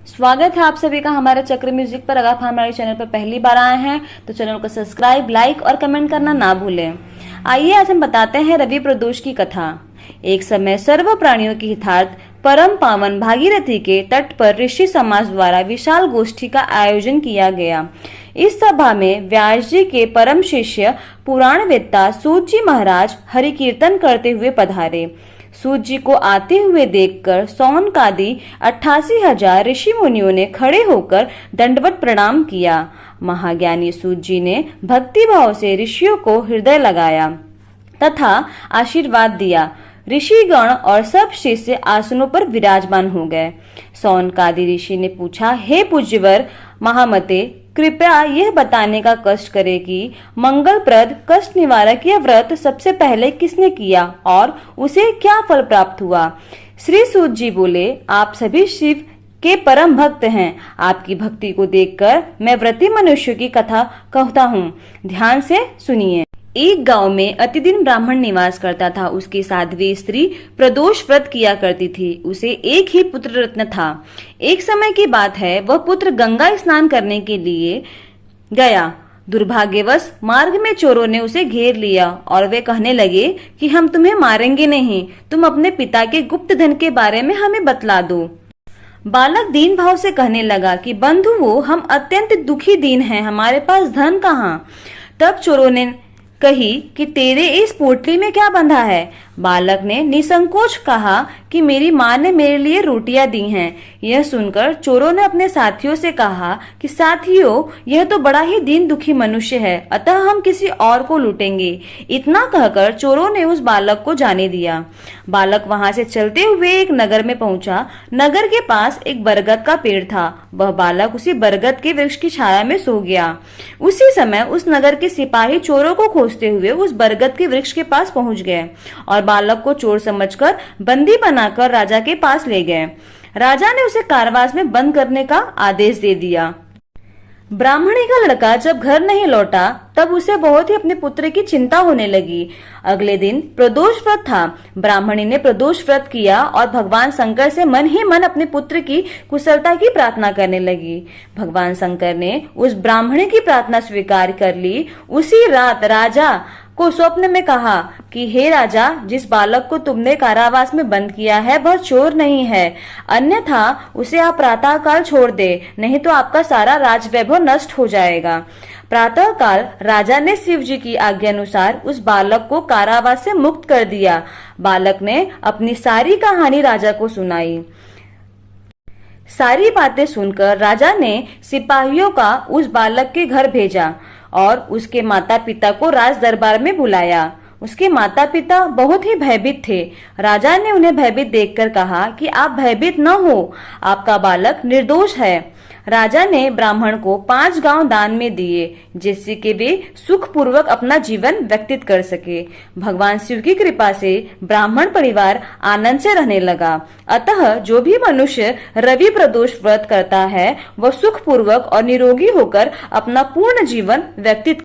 स्वागत है आप सभी का हमारे चक्र म्यूजिक पर। अगर आप हमारे चैनल पर पहली बार आए हैं तो चैनल को सब्सक्राइब, लाइक और कमेंट करना ना भूलें। आइए आज हम बताते हैं रवि प्रदोष की कथा। एक समय सर्व प्राणियों की हितार्थ परम पावन भागीरथी के तट पर ऋषि समाज द्वारा विशाल गोष्ठी का आयोजन किया गया। इस सभा में व्यास जी के परम शिष्य पुराणवेत्ता सूत जी महाराज हरि कीर्तन करते हुए पधारे। सूत जी को आते हुए देखकर सौनकादि 88,000 ऋषि मुनियों ने खड़े होकर दंडवत प्रणाम किया। महाज्ञानी सूत जी ने भक्ति भाव से ऋषियों को हृदय लगाया तथा आशीर्वाद दिया। ऋषिगण और सब शिष्य आसनों पर विराजमान हो गए। सौनकादि ऋषि ने पूछा, हे पूज्यवर महामते, कृपया यह बताने का कष्ट करे कि मंगलप्रद कष्ट निवारक यह व्रत सबसे पहले किसने किया और उसे क्या फल प्राप्त हुआ। श्री सूत जी बोले, आप सभी शिव के परम भक्त हैं। आपकी भक्ति को देखकर मैं व्रती मनुष्य की कथा कहता हूँ, ध्यान से सुनिए। एक गांव में अतिदिन ब्राह्मण निवास करता था। उसकी साध्वी स्त्री प्रदोष व्रत किया करती थी। उसे एक ही पुत्र रत्न था। एक समय की बात है, वह पुत्र गंगा स्नान करने के लिए गया। दुर्भाग्यवश मार्ग में चोरों ने उसे घेर लिया और वे कहने लगे कि हम तुम्हें मारेंगे नहीं, तुम अपने पिता के गुप्त धन के बारे में हमें बतला दो। बालक दीन भाव से कहने लगा कि बंधुओं, हम अत्यंत दुखी दीन हैं, हमारे पास धन कहाँ। तब चोरों ने कही कि तेरे इस पोटली में क्या बंधा है। बालक ने निसंकोच कहा कि मेरी माँ ने मेरे लिए रोटियां दी हैं। यह सुनकर चोरों ने अपने साथियों से कहा कि साथियों, यह तो बड़ा ही दीन दुखी मनुष्य है, अतः हम किसी और को लूटेंगे। इतना कहकर चोरों ने उस बालक को जाने दिया। बालक वहां से चलते हुए एक नगर में पहुंचा। नगर के पास एक बरगद का पेड़ था। वह बालक उसी बरगद के वृक्ष की छाया में सो गया। उसी समय उस नगर के सिपाही चोरों को खोजते हुए उस बरगद के वृक्ष के पास पहुंच गए और बालक को चोर समझकर बंदी बनाकर राजा के पास ले गए। राजा ने उसे कारावास में बंद करने का आदेश दे दिया। ब्राह्मणी का लड़का जब घर नहीं लौटा तब उसे बहुत ही अपने पुत्र की चिंता होने लगी। अगले दिन प्रदोष व्रत था। ब्राह्मणी ने प्रदोष व्रत किया और भगवान शंकर से मन ही मन अपने पुत्र की कुशलता की प्रार्थना करने लगी। भगवान शंकर ने उस ब्राह्मणी की प्रार्थना स्वीकार कर ली। उसी रात राजा को स्वप्न में कहा कि हे राजा, जिस बालक को तुमने कारावास में बंद किया है वह चोर नहीं है, अन्यथा उसे आप प्रातः काल छोड़ दे, नहीं तो आपका सारा राजवैभव नष्ट हो जाएगा। प्रातः काल राजा ने शिव जी की आज्ञा अनुसार उस बालक को कारावास से मुक्त कर दिया। बालक ने अपनी सारी कहानी राजा को सुनाई। सारी बातें सुनकर राजा ने सिपाहियों का उस बालक के घर भेजा और उसके माता पिता को राज दरबार में बुलाया। उसके माता पिता बहुत ही भयभीत थे। राजा ने उन्हें भयभीत देखकर कहा कि आप भयभीत न हो, आपका बालक निर्दोष है। राजा ने ब्राह्मण को 5 गांव दान में दिए, जिससे कि वे सुख पूर्वक अपना जीवन व्यतीत कर सके। भगवान शिव की कृपा से ब्राह्मण परिवार आनंद से रहने लगा। अतः जो भी मनुष्य रवि प्रदोष व्रत करता है वह सुख पूर्वक और निरोगी होकर अपना पूर्ण जीवन व्यतीत